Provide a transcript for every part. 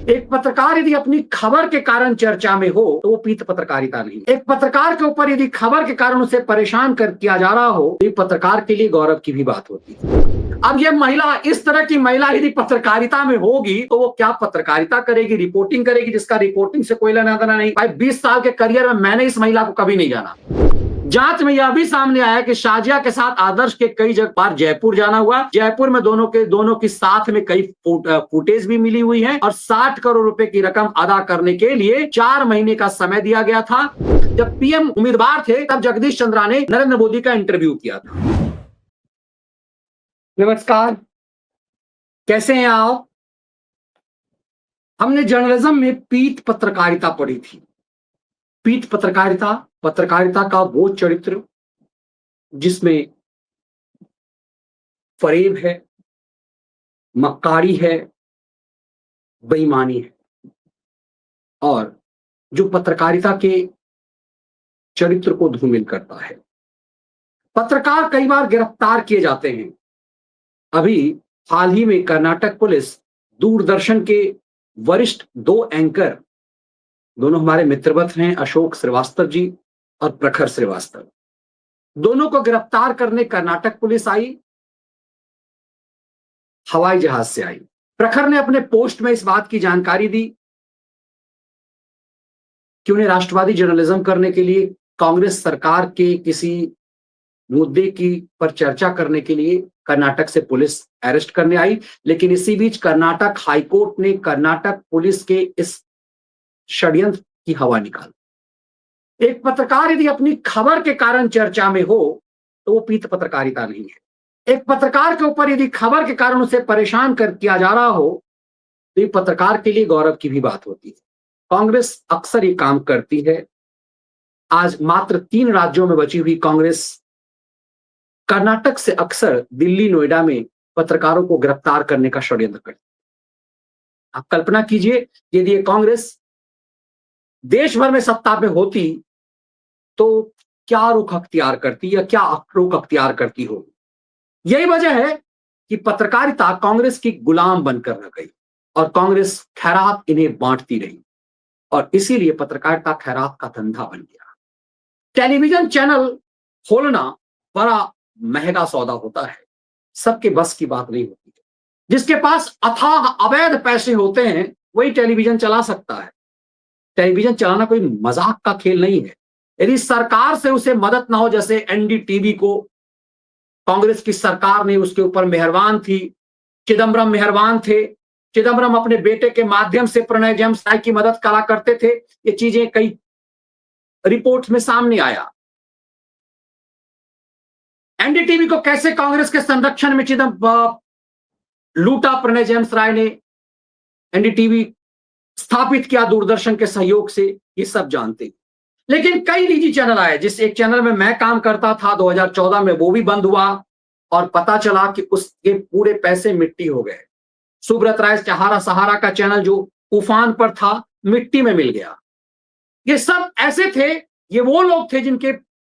एक पत्रकार यदि अपनी खबर के कारण चर्चा में हो तो वो पीत पत्रकारिता नहीं। एक पत्रकार के ऊपर यदि खबर के कारण उसे परेशान कर किया जा रहा हो तो ये पत्रकार के लिए गौरव की भी बात होती है। अब ये महिला, इस तरह की महिला यदि पत्रकारिता में होगी तो वो क्या पत्रकारिता करेगी, रिपोर्टिंग करेगी, जिसका रिपोर्टिंग से कोई लेना देना नहीं। भाई 20 साल के करियर में मैंने इस महिला को कभी नहीं जाना। जांच में यह भी सामने आया कि शाजिया के साथ आदर्श के कई बार जयपुर जाना हुआ। जयपुर में दोनों की साथ में कई फुटेज भी मिली हुई है और 60 करोड़ रुपए की रकम अदा करने के लिए 4 महीने का समय दिया गया था। जब पीएम उम्मीदवार थे तब जगदीश चंद्रा ने नरेंद्र मोदी का इंटरव्यू किया था। नमस्कार, कैसे हैं आप? हमने जर्नलिज्म में पीत पत्रकारिता पढ़ी थी। पीत पत्रकारिता, पत्रकारिता का वो चरित्र जिसमें फरेब है, मक्कारी है, बेईमानी है, और जो पत्रकारिता के चरित्र को धूमिल करता है। पत्रकार कई बार गिरफ्तार किए जाते हैं। अभी हाल ही में कर्नाटक पुलिस दूरदर्शन के वरिष्ठ 2 एंकर, दोनों हमारे मित्रवत हैं, अशोक श्रीवास्तव जी और प्रखर श्रीवास्तव, दोनों को गिरफ्तार करने कर्नाटक पुलिस आई, हवाई जहाज से आई। प्रखर ने अपने पोस्ट में इस बात की जानकारी दी कि उन्हें राष्ट्रवादी जर्नलिज्म करने के लिए कांग्रेस सरकार के किसी मुद्दे की पर चर्चा करने के लिए कर्नाटक से पुलिस अरेस्ट करने आई। लेकिन इसी बीच कर्नाटक हाईकोर्ट ने कर्नाटक पुलिस के इस षड्यंत्र की हवा निकाली। एक पत्रकार यदि अपनी खबर के कारण चर्चा में हो तो वो पीत पत्रकारिता नहीं है। एक पत्रकार के ऊपर यदि खबर के कारण उसे परेशान कर किया जा रहा हो तो ये पत्रकार के लिए गौरव की भी बात होती है। कांग्रेस अक्सर ये काम करती है। आज मात्र 3 राज्यों में बची हुई कांग्रेस कर्नाटक से अक्सर दिल्ली, नोएडा में पत्रकारों को गिरफ्तार करने का षड्यंत्र करती है। आप कल्पना कीजिए, यदि ये कांग्रेस देश भर में सत्ता में होती तो क्या रुख अख्तियार करती या क्या रुख अख्तियार करती होगी। यही वजह है कि पत्रकारिता कांग्रेस की गुलाम बनकर रह गई और कांग्रेस खैरात इन्हें बांटती रही और इसीलिए पत्रकारिता खैरात का धंधा बन गया। टेलीविजन चैनल खोलना बड़ा महंगा सौदा होता है, सबके बस की बात नहीं होती है। जिसके पास अथाह अवैध पैसे होते हैं वही टेलीविजन चला सकता है। टेलीविजन चलाना कोई मजाक का खेल नहीं है। यदि सरकार से उसे मदद ना हो, जैसे एनडीटीवी को कांग्रेस की सरकार ने उसके ऊपर मेहरबान थी, चिदम्बरम मेहरबान थे, चिदम्बरम अपने बेटे के माध्यम से प्रणय जेम्स राय की मदद करा करते थे। ये चीजें कई रिपोर्ट्स में सामने आया। एनडीटीवी को कैसे कांग्रेस के संरक्षण में लूटा प्रणय जेम्स राय ने, एनडीटीवी स्थापित किया दूरदर्शन के सहयोग से, ये सब जानते हैं। लेकिन कई निजी चैनल आए, जिस एक चैनल में मैं काम करता था 2014 में, वो भी बंद हुआ और पता चला कि उसके पूरे पैसे मिट्टी हो गए। सुब्रत राय सहारा का चैनल जो उफान पर था, मिट्टी में मिल गया। ये सब ऐसे थे, ये वो लोग थे जिनके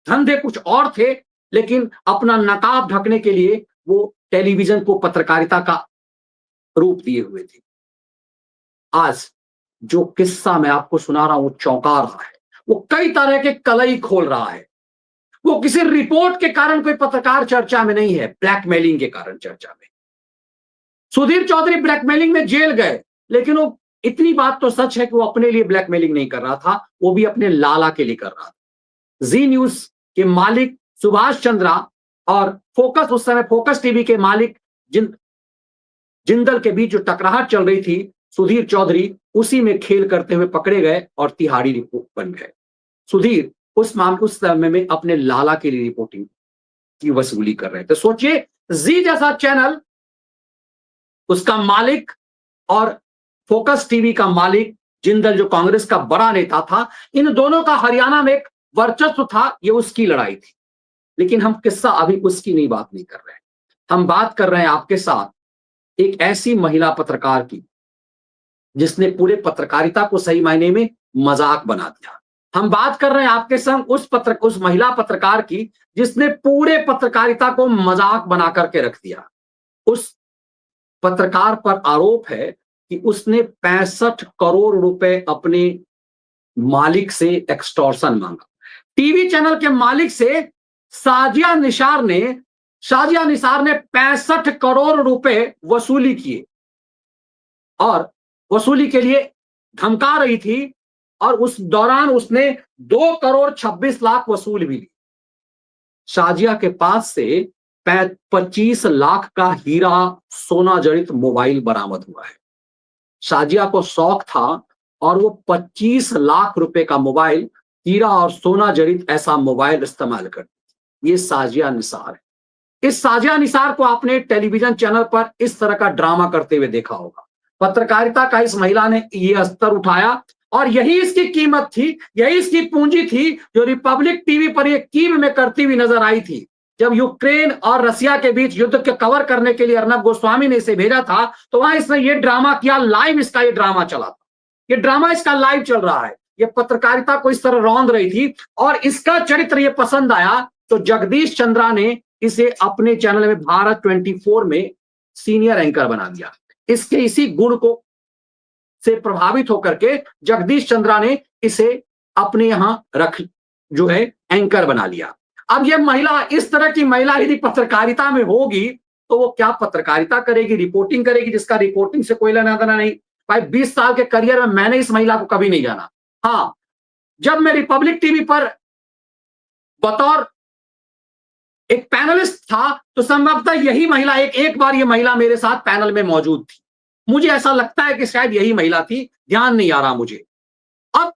धंधे कुछ और थे, लेकिन अपना नकाब ढकने के लिए वो टेलीविजन को पत्रकारिता का रूप दिए हुए थे। आज जो किस्सा मैं आपको सुना रहा हूं वो चौंका रहा है। वो कई तरह के कलई खोल रहा है। वो किसी रिपोर्ट के कारण कोई पत्रकार चर्चा में नहीं है, ब्लैकमेलिंग के कारण चर्चा में। सुधीर चौधरी ब्लैकमेलिंग में जेल गए, लेकिन वो इतनी बात तो सच है कि वो अपने लिए ब्लैकमेलिंग नहीं कर रहा था, वो भी अपने लाला के लिए कर रहा था। जी न्यूज के मालिक सुभाष चंद्रा और फोकस, उस समय फोकस टीवी के मालिक जिंदल के बीच जो टकराहट चल रही थी, सुधीर चौधरी उसी में खेल करते हुए पकड़े गए और तिहाड़ी रिपोर्ट बन गए। सुधीर उस समय में अपने लाला के लिए रिपोर्टिंग की वसूली कर रहे थे। सोचिए, जी जैसा चैनल, उसका मालिक और फोकस टीवी का मालिक जिंदल जो कांग्रेस का बड़ा नेता था, इन दोनों का हरियाणा में एक वर्चस्व था, ये उसकी लड़ाई थी। लेकिन हम किस्सा अभी उसकी नहीं बात नहीं कर रहे हैं। हम बात कर रहे हैं आपके साथ एक ऐसी महिला पत्रकार की जिसने पूरे पत्रकारिता को सही मायने में मजाक बना दिया। हम बात कर रहे हैं आपके संग उस महिला पत्रकार की जिसने पूरे पत्रकारिता को मजाक बना करके रख दिया। उस पत्रकार पर आरोप है कि उसने 65 करोड़ रुपए अपने मालिक से एक्सटॉर्शन मांगा। टीवी चैनल के मालिक से साजिया निसार ने 65 करोड़ रुपए वसूली किए और वसूली के लिए धमका रही थी और उस दौरान उसने 2 करोड़ 26 लाख वसूल भी ली। शाजिया के पास से 25 लाख का हीरा सोना जड़ित मोबाइल बरामद हुआ है। शाजिया को शौक था और वो 25 लाख रुपए का मोबाइल, हीरा और सोना जड़ित ऐसा मोबाइल इस्तेमाल करती थी। ये साजिया निसार है। इस साजिया निसार को आपने टेलीविजन चैनल पर इस तरह का ड्रामा करते हुए देखा होगा। पत्रकारिता का इस महिला ने यह स्तर उठाया और यही इसकी कीमत थी, यही इसकी पूंजी थी जो रिपब्लिक टीवी पर ये कीव में करती हुई नजर आई थी। जब यूक्रेन और रसिया के बीच युद्ध के कवर करने के लिए अर्नब गोस्वामी ने इसे भेजा था तो वहां इसने ये ड्रामा किया, लाइव इसका ये ड्रामा चला था। ये ड्रामा इसका लाइव चल रहा है। ये पत्रकारिता को इस तरह रौंद रही थी और इसका चरित्र ये पसंद आया तो जगदीश चंद्रा ने इसे अपने चैनल में भारत 24 में सीनियर एंकर बना दिया। इसके इसी गुण को से प्रभावित होकर के जगदीश चंद्रा ने इसे अपने यहां एंकर बना लिया। अब यह महिला, इस तरह की महिला यदि पत्रकारिता में होगी तो वो क्या पत्रकारिता करेगी, रिपोर्टिंग करेगी, जिसका रिपोर्टिंग से कोई लेना देना नहीं। भाई 20 साल के करियर में मैंने इस महिला को कभी नहीं जाना। हाँ, जब मैं रिपब्लिक टीवी पर बतौर एक पैनलिस्ट था तो संभवतः यही महिला, एक बार ये महिला मेरे साथ पैनल में मौजूद थी। मुझे ऐसा लगता है कि शायद यही महिला थी, ध्यान नहीं आ रहा मुझे। अब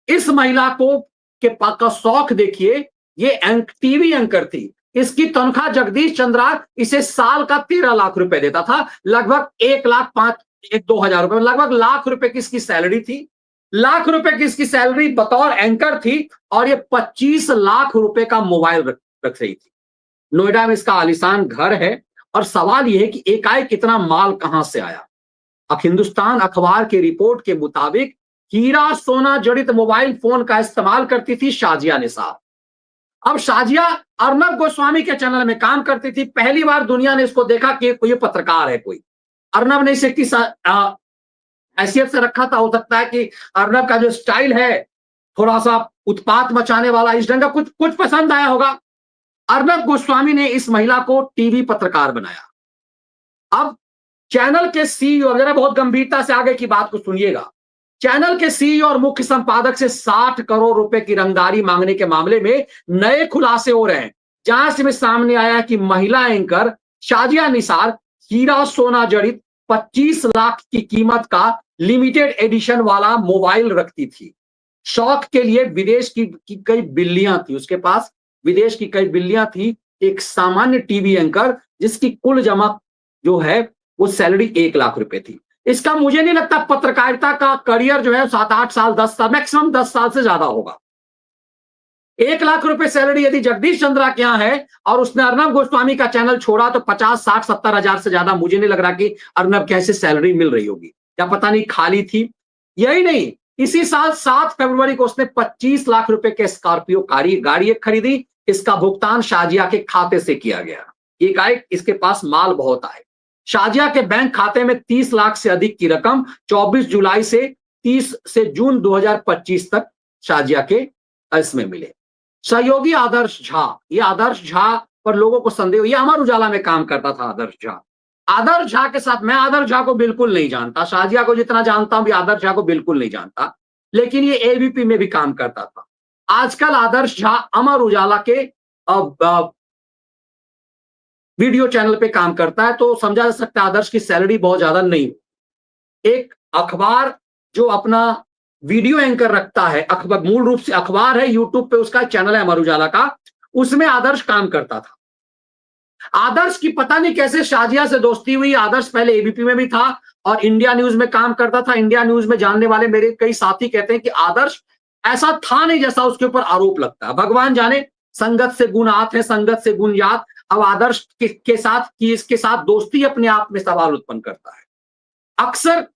इस महिला का शौक देखिए, ये टीवी एंकर थी। इसकी तनख्वाह जगदीश चंद्रा इसे साल का 13 लाख रुपए देता था, लगभग 1,05,000 रुपए, लगभग लाख रुपए की इसकी सैलरी थी। लाख रुपए की इसकी सैलरी बतौर एंकर थी और ये 25 लाख रुपए का मोबाइल रख रही थी। नोएडा में इसका आलीशान घर है और सवाल यह है कि एकाएक कितना माल कहां से आया। अब हिंदुस्तान अखबार की रिपोर्ट के मुताबिक हीरा सोना जड़ित मोबाइल फोन का इस्तेमाल करती थी शाजिया निसार। अब शाजिया अर्नब गोस्वामी के चैनल में काम करती थी। पहली बार दुनिया ने इसको देखा कि कोई पत्रकार है कोई। अर्नब ने इसे किस हैसियत से रखा था, हो सकता है कि अर्नब का जो स्टाइल है थोड़ा सा उत्पात मचाने वाला, इस ढंग का कुछ पसंद आया होगा। अर्नब गोस्वामी ने इस महिला को टीवी पत्रकार बनाया। अब चैनल के सीईओ, जरा बहुत गंभीरता से आगे की बात को सुनिएगा, चैनल के सीईओ और मुख्य संपादक से 60 करोड़ रुपए की रंगदारी मांगने के मामले में नए खुलासे हो रहे हैं, जहां से सामने आया कि महिला एंकर शाजिया निसार हीरा सोना जड़ित 25 लाख की कीमत का लिमिटेड एडिशन वाला मोबाइल रखती थी। शौक के लिए विदेश की कई बिल्लियां थी उसके पास, विदेश की कई बिल्लियां थी। एक सामान्य टीवी एंकर जिसकी कुल जमा जो है वो सैलरी 1 लाख रुपए थी। इसका मुझे नहीं लगता पत्रकारिता का करियर जो है 7-8 साल, 10 साल, मैक्सिमम 10 साल से ज्यादा होगा। 1 लाख रुपए सैलरी यदि जगदीश चंद्रा के यहां है और उसने अर्नब गोस्वामी का चैनल छोड़ा तो 50, 60, 70 हजार से ज्यादा मुझे नहीं लग रहा कि अर्नब कैसे सैलरी मिल रही होगी, या पता नहीं खाली थी। यही नहीं, इसी साल 7 फरवरी को उसने 25 लाख रुपए के स्कॉर्पियो गाड़ी खरीदी। इसका भुगतान शाजिया के खाते से किया गया। एकाएक इसके पास माल बहुत आए। शाजिया के बैंक खाते में 30 लाख से अधिक की रकम 24 जुलाई से 30 से जून 2025 तक शाजिया के इसमें मिले। सहयोगी आदर्श झा, ये आदर्श झा पर लोगों को संदेह, ये अमर उजाला में काम करता था आदर्श झा। आदर्श झा के साथ, मैं आदर्श झा को बिल्कुल नहीं जानता, शाजिया को जितना जानता हूं, आदर्श झा को बिल्कुल नहीं जानता, लेकिन ये एबीपी में भी काम करता था। आजकल आदर्श झा अमर उजाला के वीडियो चैनल पे काम करता है, तो समझा जा सकता है आदर्श की सैलरी बहुत ज्यादा नहीं। एक अखबार जो अपना वीडियो एंकर रखता है, अखबार मूल रूप से अखबार है, यूट्यूब पे उसका चैनल है अमर उजाला का, उसमें आदर्श काम करता था। आदर्श की पता नहीं कैसे शाजिया से दोस्ती हुई। आदर्श पहले एबीपी में भी था और इंडिया न्यूज में काम करता था। इंडिया न्यूज में जानने वाले मेरे कई साथी कहते हैं कि आदर्श ऐसा था नहीं जैसा उसके ऊपर आरोप लगता है। भगवान जाने, संगत से गुण आत है, संगत से गुण यात। अब आदर्श के साथ की इसके साथ दोस्ती अपने आप में सवाल उत्पन्न करता है। अक्सर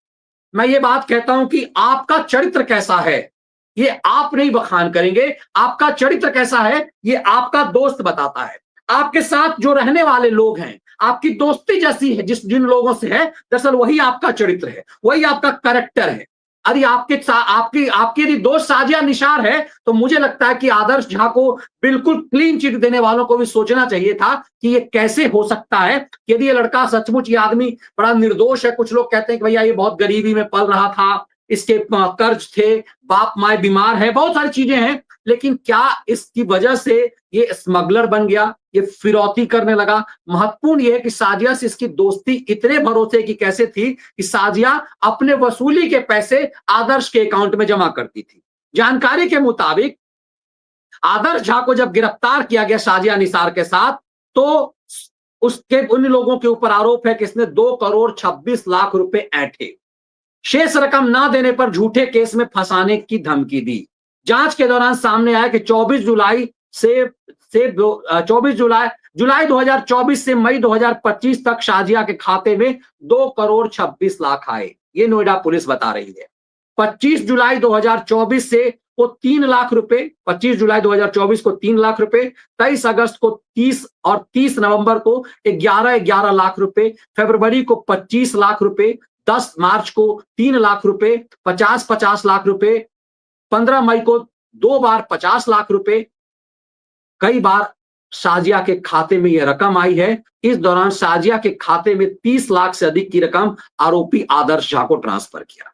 मैं ये बात कहता हूं कि आपका चरित्र कैसा है ये आप नहीं बखान करेंगे, आपका चरित्र कैसा है ये आपका दोस्त बताता है। आपके साथ जो रहने वाले लोग हैं, आपकी दोस्ती जैसी है जिन लोगों से है, दरअसल वही आपका चरित्र है, वही आपका कैरेक्टर है। यदि आपकी यदि दोस्त साजिया निसार है, तो मुझे लगता है कि आदर्श झा को बिल्कुल क्लीन चिट देने वालों को भी सोचना चाहिए था कि ये कैसे हो सकता है। यदि ये लड़का सचमुच, ये आदमी बड़ा निर्दोष है, कुछ लोग कहते हैं कि भैया ये बहुत गरीबी में पल रहा था, इसके कर्ज थे, बाप माए बीमार है, बहुत सारी चीजें हैं, लेकिन क्या इसकी वजह से ये स्मगलर बन गया, ये फिरौती करने लगा? महत्वपूर्ण यह है कि साजिया से इसकी दोस्ती इतने भरोसे की कैसे थी कि साजिया अपने वसूली के पैसे आदर्श के अकाउंट में जमा करती थी। जानकारी के मुताबिक आदर्श झा को जब गिरफ्तार किया गया साजिया निसार के साथ, तो उसके उन लोगों के ऊपर आरोप है कि इसने 2 करोड़ 26 लाख रुपए ऐंठे, शेष रकम ना देने पर झूठे केस में फंसाने की धमकी दी। जांच के दौरान सामने आया कि 24 जुलाई 2024 से मई 2025 तक शाजिया के खाते में 2 करोड़ 26 लाख आए। ये नोएडा पुलिस बता रही है। 25 जुलाई 2024 से को 3 लाख रुपए, 25 जुलाई 2024 को 3 लाख रुपए, 23 अगस्त को 30 और 30 नवंबर को 11 लाख रुपए, फरवरी को 25 लाख रुपए, 10 मार्च को 3 लाख रुपए, 50 लाख रुपए, 15 मई को 2 बार 50 लाख रुपए, कई बार शाजिया के खाते में यह रकम आई है। इस दौरान शाजिया के खाते में 30 लाख से अधिक की रकम आरोपी आदर्श झा को ट्रांसफर किया।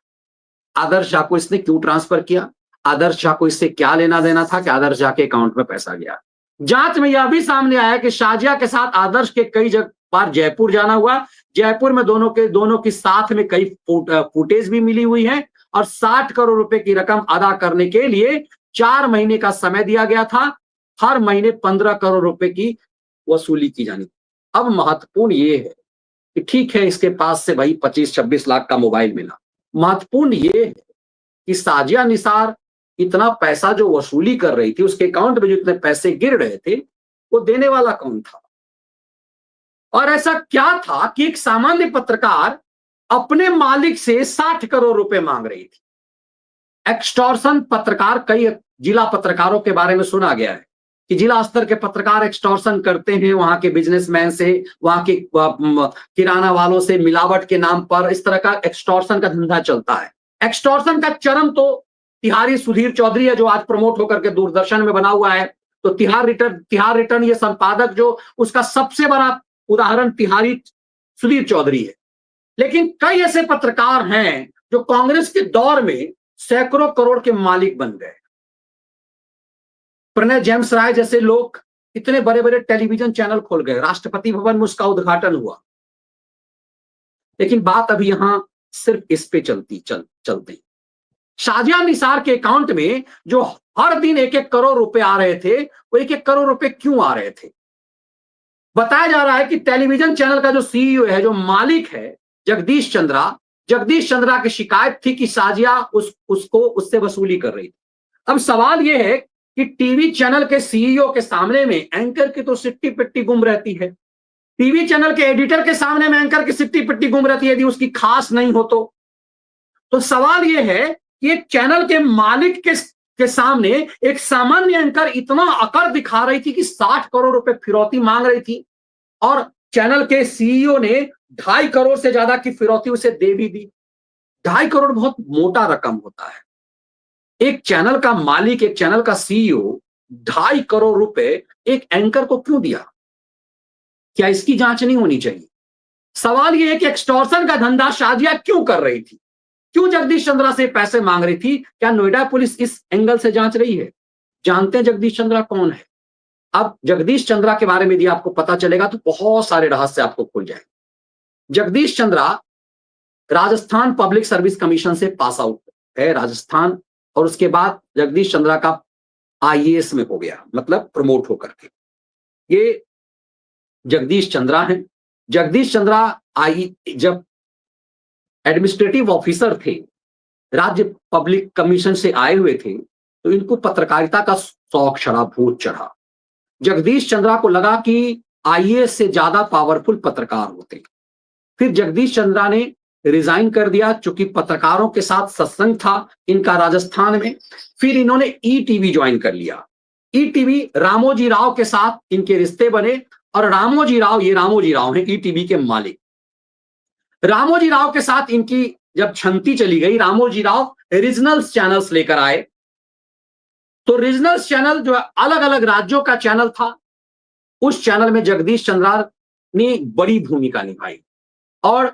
आदर्श झा को इसने क्यों ट्रांसफर किया? आदर्श झा को इससे क्या लेना देना था कि आदर्श झा के अकाउंट में पैसा गया? जांच में यह भी सामने आया कि शाजिया के साथ आदर्श के कई बार जयपुर जाना हुआ। जयपुर में दोनों की साथ में कई फुटेज भी मिली हुई है और 60 करोड़ रुपए की रकम अदा करने के लिए 4 महीने का समय दिया गया था। हर महीने 15 करोड़ रुपए की वसूली की जानी। अब महत्वपूर्ण ये है कि ठीक है, इसके पास से भाई 25-26 लाख का मोबाइल मिला। महत्वपूर्ण ये है कि साजिया निसार इतना पैसा जो वसूली कर रही थी, उसके अकाउंट में जो इतने पैसे गिर रहे थे, वो देने वाला कौन था? और ऐसा क्या था कि एक सामान्य पत्रकार अपने मालिक से 60 करोड़ रुपए मांग रही थी? एक्सटॉर्शन पत्रकार, कई जिला पत्रकारों के बारे में सुना गया है कि जिला स्तर के पत्रकार एक्सटॉर्शन करते हैं, वहां के बिजनेसमैन से, वहां के किराना वालों से मिलावट के नाम पर इस तरह का एक्सटॉर्शन का धंधा चलता है। एक्सटॉर्शन का चरम तो तिहारी सुधीर चौधरी है, जो आज प्रमोट होकर के दूरदर्शन में बना हुआ है। तो तिहार रिटर्न ये संपादक, जो उसका सबसे बड़ा उदाहरण तिहारी सुधीर चौधरी है। लेकिन कई ऐसे पत्रकार हैं जो कांग्रेस के दौर में सैकड़ों करोड़ के मालिक बन गए। प्रणय जेम्स राय जैसे लोग इतने बड़े बड़े टेलीविजन चैनल खोल गए, राष्ट्रपति भवन में उसका उद्घाटन हुआ। लेकिन बात अभी यहां सिर्फ इस पे चलती। शाजिया निसार के अकाउंट में जो हर दिन 1-1 करोड़ रुपए आ रहे थे, वो 1-1 करोड़ रुपए क्यों आ रहे थे? बताया जा रहा है कि टेलीविजन चैनल का जो सीईओ है, जो मालिक है, जगदीश चंद्रा की शिकायत थी कि शाजिया उससे वसूली कर रही थी। अब सवाल यह है कि टीवी चैनल के सीईओ के सामने में एंकर की तो सिट्टी पिट्टी गुम रहती है, टीवी चैनल के एडिटर के सामने में एंकर की सिट्टी पिट्टी गुम रहती है, यदि उसकी खास नहीं हो तो सवाल यह है कि एक चैनल के मालिक के सामने एक सामान्य एंकर इतना अकड़ दिखा रही थी कि 60 करोड़ रुपए फिरौती मांग रही थी, और चैनल के सीईओ ने 2.5 करोड़ से ज्यादा की फिरौती उसे दे भी दी। 2.5 करोड़ बहुत मोटा रकम होता है। एक चैनल का मालिक, एक चैनल का सीईओ 2.5 करोड़ रुपए एक एंकर को क्यों दिया? क्या इसकी जांच नहीं होनी चाहिए? सवाल यह है कि एक्सटॉर्शन का धंधा शाजिया क्यों कर रही थी, क्यों जगदीश चंद्रा से पैसे मांग रही थी? क्या नोएडा पुलिस इस एंगल से जांच रही है? जानते हैं जगदीश चंद्रा कौन है? अब जगदीश चंद्रा के बारे में यदि आपको पता चलेगा तो बहुत सारे रहस्य आपको खुल जाएंगे। Jagdish Chandra Rajasthan public service commission से पास आउट है, राजस्थान, और उसके बाद जगदीश चंद्रा का आईएएस में हो गया, मतलब प्रमोट होकर के। ये जगदीश चंद्रा हैं। जगदीश चंद्रा जब एडमिनिस्ट्रेटिव ऑफिसर थे, राज्य पब्लिक कमीशन से आए हुए थे, तो इनको पत्रकारिता का शौक चढ़ा, भूत चढ़ा। जगदीश चंद्रा को लगा कि आईएएस से ज्यादा पावरफुल पत्रकार होते। फिर जगदीश चंद्रा ने रिजाइन कर दिया, चूंकि पत्रकारों के साथ सत्संग था इनका राजस्थान में। फिर इन्होंने ईटीवी ज्वाइन कर लिया। ईटीवी, रामोजी राव के साथ इनके रिश्ते बने और रामोजी राव, ये रामोजी राव हैं ईटीवी के मालिक। रामोजी राव के साथ इनकी जब छंती चली गई, रामोजी राव रीजनल्स चैनल्स लेकर आए। तो रीजनल्स चैनल जो अलग अलग राज्यों का चैनल था, उस चैनल में जगदीश चंद्रा ने बड़ी भूमिका निभाई और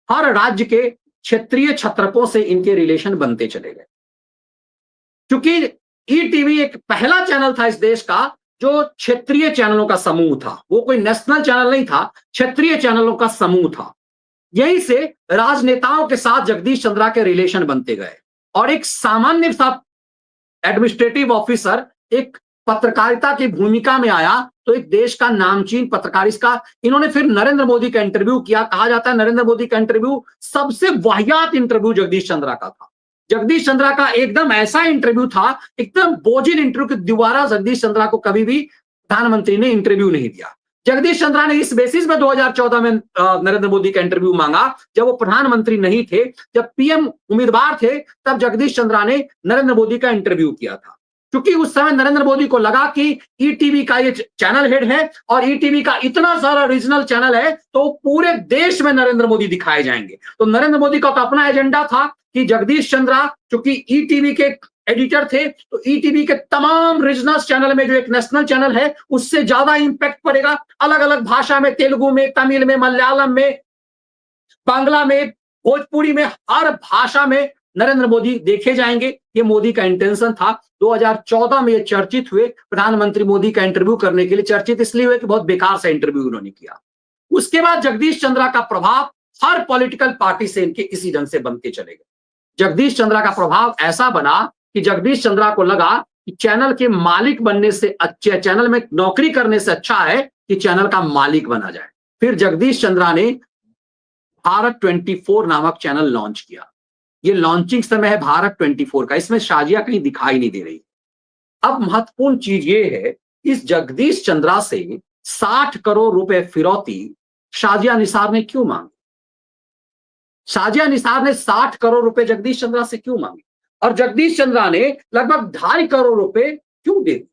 हर राज्य के क्षेत्रीय छत्रपों से इनके रिलेशन बनते चले गए। क्योंकि ईटीवी एक पहला चैनल था इस देश का जो क्षेत्रीय चैनलों का समूह था, वो कोई नेशनल चैनल नहीं था, क्षेत्रीय चैनलों का समूह था। यहीं से राजनेताओं के साथ जगदीश चंद्रा के रिलेशन बनते गए और एक सामान्य सा एडमिनिस्ट्रेटिव ऑफिसर एक पत्रकारिता की भूमिका में आया तो एक देश का नामचीन पत्रकार का इन्होंने फिर नरेंद्र मोदी का इंटरव्यू किया। कहा जाता है नरेंद्र मोदी का इंटरव्यू सबसे वाहियात इंटरव्यू जगदीश चंद्रा का था। जगदीश चंद्रा का एकदम ऐसा इंटरव्यू था, एकदम बोझिल इंटरव्यू कि दोबारा जगदीश चंद्रा को कभी भी प्रधानमंत्री ने इंटरव्यू नहीं दिया। जगदीश चंद्रा ने इस बेसिस में 2014 में नरेंद्र मोदी का इंटरव्यू मांगा, जब वो प्रधानमंत्री नहीं थे, जब पीएम उम्मीदवार थे, तब जगदीश चंद्रा ने नरेंद्र मोदी का इंटरव्यू किया था। क्योंकि उस समय नरेंद्र मोदी को लगा कि ईटीवी का ये चैनल हेड है और ईटीवी का इतना सारा रीजनल चैनल है तो पूरे देश में नरेंद्र मोदी दिखाए जाएंगे। तो नरेंद्र मोदी का तो अपना एजेंडा था कि जगदीश चंद्रा चूंकि ईटीवी के एडिटर थे तो ईटीवी के तमाम रीजनल चैनल में जो एक नेशनल चैनल है उससे ज्यादा इंपैक्ट पड़ेगा। अलग अलग भाषा में, तेलुगु में, तमिल में, मलयालम में, बांग्ला में, भोजपुरी में, हर भाषा में नरेंद्र मोदी देखे जाएंगे। ये मोदी का इंटेंशन था। 2014 में ये चर्चित हुए, प्रधानमंत्री मोदी का इंटरव्यू करने के लिए चर्चित इसलिए हुए कि बहुत बेकार सा इंटरव्यू उन्होंने किया। उसके बाद जगदीश चंद्रा का प्रभाव हर पॉलिटिकल पार्टी से इनके इसी ढंग से बनते चले गए। जगदीश चंद्रा का प्रभाव ऐसा बना कि जगदीश चंद्रा को लगा कि चैनल के मालिक बनने से अच्छा, चैनल में नौकरी करने से अच्छा है कि चैनल का मालिक बना जाए। फिर जगदीश चंद्रा ने भारत 24 नामक चैनल लॉन्च किया। ये लॉन्चिंग समय है भारत 24 का, इसमें शाजिया कहीं दिखाई नहीं दे रही। अब महत्वपूर्ण चीज ये है, इस जगदीश चंद्रा से 60 करोड़ रुपए फिरौती शाजिया निसार ने क्यों मांगी? शाजिया निसार ने 60 करोड़ रुपए जगदीश चंद्रा से क्यों मांगे और जगदीश चंद्रा ने लगभग 2.5 करोड़ रुपए क्यों दे दिए?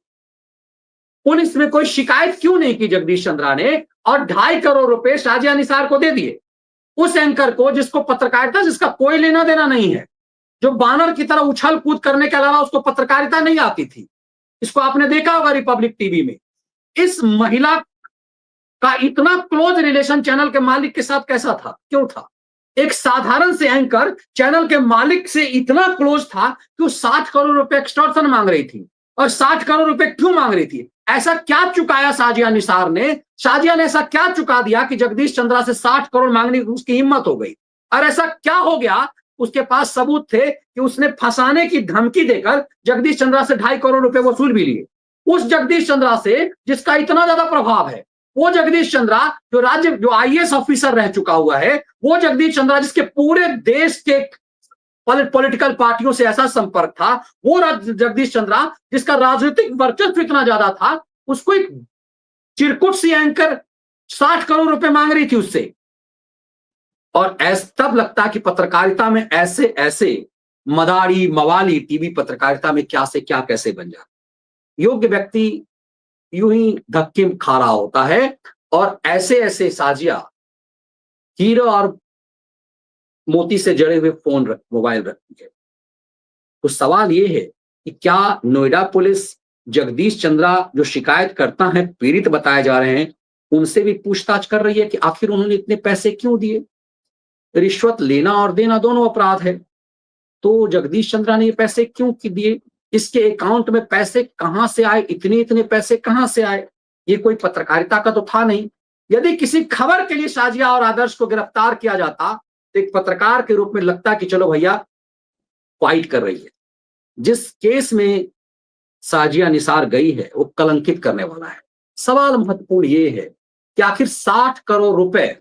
पुलिस में कोई शिकायत क्यों नहीं की जगदीश चंद्रा ने और 2.5 करोड़ रुपए शाजिया निसार को दे दिए? उस एंकर को जिसको पत्रकारिता, जिसका कोई लेना देना नहीं है, जो बानर की तरह उछल कूद करने के अलावा उसको पत्रकारिता नहीं आती थी। इसको आपने देखा होगा रिपब्लिक टीवी में। इस महिला का इतना क्लोज रिलेशन चैनल के मालिक के साथ कैसा था, क्यों था? एक साधारण से एंकर चैनल के मालिक से इतना क्लोज था कि वो 60 करोड़ रुपए एक्सटॉर्शन मांग रही थी। और 60 करोड़ रुपए क्यों मांग रही थी? ऐसा क्या चुकाया शाजिया निसार ने? शाजिया ने ऐसा क्या चुका दिया कि जगदीश चंद्रा से 60 करोड़ मांगने की उसकी हिम्मत हो गई? और ऐसा क्या हो गया, उसके पास सबूत थे कि उसने फंसाने की धमकी देकर जगदीश चंद्रा से 2.5 करोड़ रुपए वसूल भी लिए। उस जगदीश चंद्रा से जिसका इतना ज्यादा प्रभाव है, वो जगदीश चंद्रा जो आईएएस ऑफिसर रह चुका हुआ है, वो जगदीश चंद्रा जिसके पूरे देश के पॉलिटिकल पार्टियों से ऐसा संपर्क था, वो जगदीश चंद्रा जिसका राजनीतिक वर्चस्व इतना ज्यादा था, उसको एक चिरकुट सी एंकर 60 करोड़ रुपए मांग रही थी उससे। और तब लगता कि पत्रकारिता में ऐसे ऐसे मदारी मवाली टीवी पत्रकारिता में क्या से क्या कैसे बन जाता। योग्य व्यक्ति यूं ही धक्के खा रहा होता है और ऐसे ऐसे साजिया हीरो और मोती से जड़े हुए मोबाइल रखती है। तो सवाल ये है कि क्या नोएडा पुलिस जगदीश चंद्रा जो शिकायत करता है, पीड़ित बताए जा रहे हैं, उनसे भी पूछताछ कर रही है कि आखिर उन्होंने इतने पैसे क्यों दिए? रिश्वत लेना और देना दोनों अपराध है, तो जगदीश चंद्रा ने ये पैसे क्यों दिए? इसके अकाउंट में पैसे कहां से आए? इतने पैसे कहां से आए? ये कोई पत्रकारिता का तो था नहीं। यदि किसी खबर के लिए शाजिया और आदर्श को गिरफ्तार किया जाता तो एक पत्रकार के रूप में लगता कि चलो भैया फाइट कर रही है। जिस केस में शाजिया निसार गई है वो कलंकित करने वाला है। सवाल महत्वपूर्ण ये है कि आखिर 60 करोड़ रुपए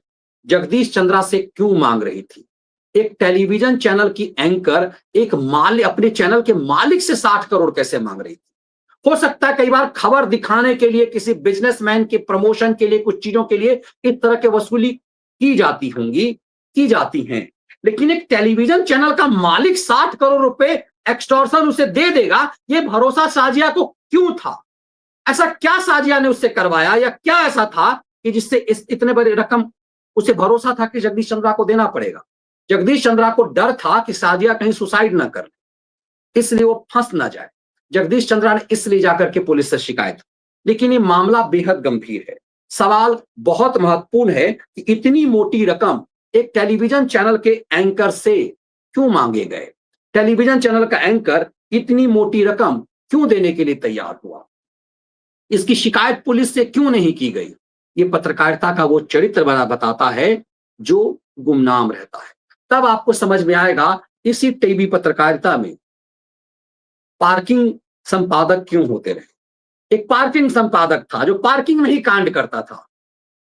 जगदीश चंद्रा से क्यों मांग रही थी? एक टेलीविजन चैनल की एंकर एक अपने चैनल के मालिक से 60 करोड़ कैसे मांग रही थी? हो सकता है कई बार खबर दिखाने के लिए, किसी बिजनेसमैन के प्रमोशन के लिए, कुछ चीजों के लिए इस तरह के वसूली की जाती हैं, लेकिन एक टेलीविजन चैनल का मालिक 60 करोड़ रुपए एक्सटॉर्शन उसे दे देगा, ये भरोसा शाजिया को क्यों था? ऐसा क्या शाजिया ने उससे करवाया या क्या ऐसा था कि जिससे इस इतने बड़े रकम उसे भरोसा था कि जगदीश चंद्रा को देना पड़ेगा। जगदीश चंद्रा को डर था कि साजिया कहीं सुसाइड ना कर ले, इसलिए वो फंस ना जाए। जगदीश चंद्रा ने इसलिए जाकर के पुलिस से शिकायत। लेकिन ये मामला बेहद गंभीर है। सवाल बहुत महत्वपूर्ण है कि इतनी मोटी रकम एक टेलीविजन चैनल के एंकर से क्यों मांगे गए? टेलीविजन चैनल का एंकर इतनी मोटी रकम क्यों देने के लिए तैयार हुआ? इसकी शिकायत पुलिस से क्यों नहीं की गई? ये पत्रकारिता का वो चरित्र बताता है जो गुमनाम रहता है। तब आपको समझ में आएगा इसी टीवी पत्रकारिता में पार्किंग संपादक क्यों होते रहे। एक पार्किंग संपादक था जो पार्किंग में ही कांड करता था,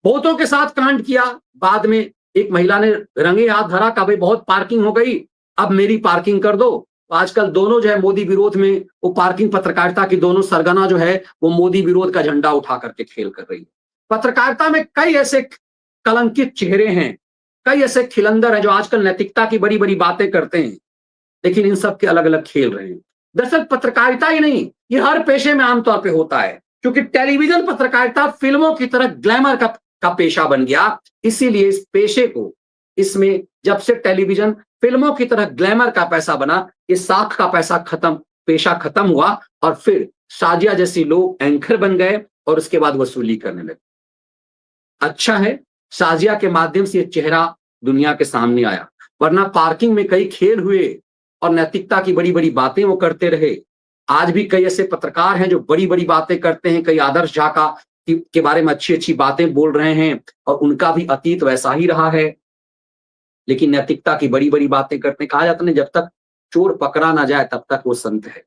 बहुतों के साथ कांड किया। बाद में एक महिला ने रंगे हाथ धरा का भाई बहुत पार्किंग हो गई, अब मेरी पार्किंग कर दो। आजकल दोनों जो है मोदी विरोध में वो पार्किंग पत्रकारिता की दोनों सरगना जो है वो मोदी विरोध का झंडा उठा करके खेल कर रही है। पत्रकारिता में कई ऐसे कलंकित चेहरे हैं, कई ऐसे खिलंदर हैं जो आजकल नैतिकता की बड़ी बड़ी बातें करते हैं, लेकिन इन सब के अलग अलग खेल रहे हैं। दरअसल पत्रकारिता ही नहीं, ये हर पेशे में आमतौर पर होता है, क्योंकि टेलीविजन पत्रकारिता फिल्मों की तरह ग्लैमर का पेशा बन गया। इसीलिए इस पेशे को, इसमें जब से टेलीविजन फिल्मों की तरह ग्लैमर का पैसा बना, इस साख का पैसा खत्म, पेशा खत्म हुआ और फिर साजिया जैसी लोग एंकर बन गए और उसके बाद वसूली करने लगे। अच्छा है साजिया के माध्यम से ये चेहरा दुनिया के सामने आया, वरना पार्किंग में कई खेल हुए और नैतिकता की बड़ी बड़ी बातें वो करते रहे। आज भी कई ऐसे पत्रकार हैं जो बड़ी बड़ी बातें करते हैं, कई आदर्श झा के बारे में अच्छी अच्छी बातें बोल रहे हैं और उनका भी अतीत वैसा ही रहा है, लेकिन नैतिकता की बड़ी बड़ी बातें करते हैं। कहा जाता है जब तक चोर पकड़ा ना जाए तब तक वो संत है।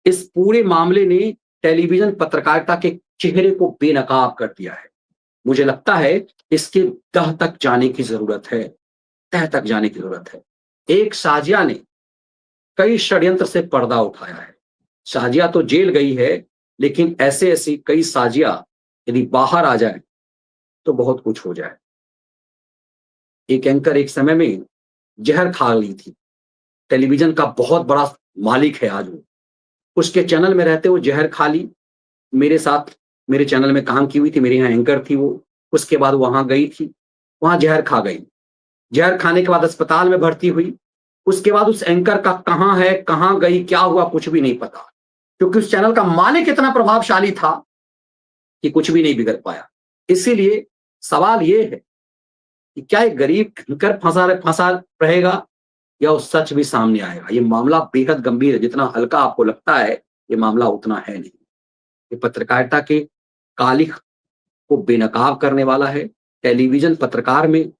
इस पूरे मामले ने टेलीविजन पत्रकारिता के चेहरे को बेनकाब कर दिया है। मुझे लगता है इसके तह तक जाने की जरूरत है, तह तक जाने की जरूरत है। एक साजिया ने कई षड्यंत्र से पर्दा उठाया है। साजिया तो जेल गई है, लेकिन ऐसे ऐसी कई साजिया यदि बाहर आ जाए तो बहुत कुछ हो जाए। एक एंकर एक समय में जहर खा ली थी, टेलीविजन का बहुत बड़ा मालिक है आज वो, उसके चैनल में रहते वो जहर खा ली। मेरे साथ मेरे चैनल में काम की हुई थी, मेरे यहाँ एंकर थी वो, उसके बाद वहां गई थी, वहां जहर खा गई। जहर खाने के बाद अस्पताल में भर्ती हुई। उसके बाद उस एंकर का कहां है, कहां गई, क्या हुआ, कुछ भी नहीं पता, क्योंकि उस चैनल का मालिक इतना प्रभावशाली था कि कुछ भी नहीं बिगड़ पाया। इसीलिए सवाल ये है कि क्या एक गरीब एंकर फंसा रहेगा या उस सच भी सामने आएगा? ये मामला बेहद गंभीर है। जितना हल्का आपको लगता है ये मामला उतना है नहीं। ये पत्रकारिता के कालिख को बेनकाब करने वाला है। टेलीविजन पत्रकार में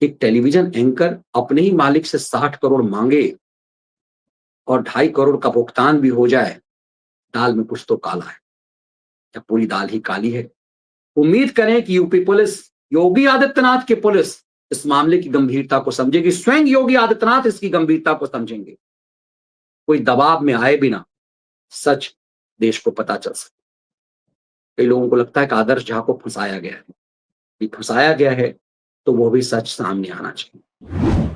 एक टेलीविजन एंकर अपने ही मालिक से 60 करोड़ मांगे और 2.5 करोड़ का भुगतान भी हो जाए, दाल में कुछ तो काला है या पूरी दाल ही काली है। उम्मीद करें कि यूपी पुलिस, योगी आदित्यनाथ की पुलिस इस मामले की गंभीरता को समझेगी। स्वयं योगी आदित्यनाथ इसकी गंभीरता को समझेंगे। कोई दबाव में आए बिना सच देश को पता चल सके। कई लोगों को लगता है कि आदर्श झा को फंसाया गया है। फंसाया गया है तो वो भी सच सामने आना चाहिए।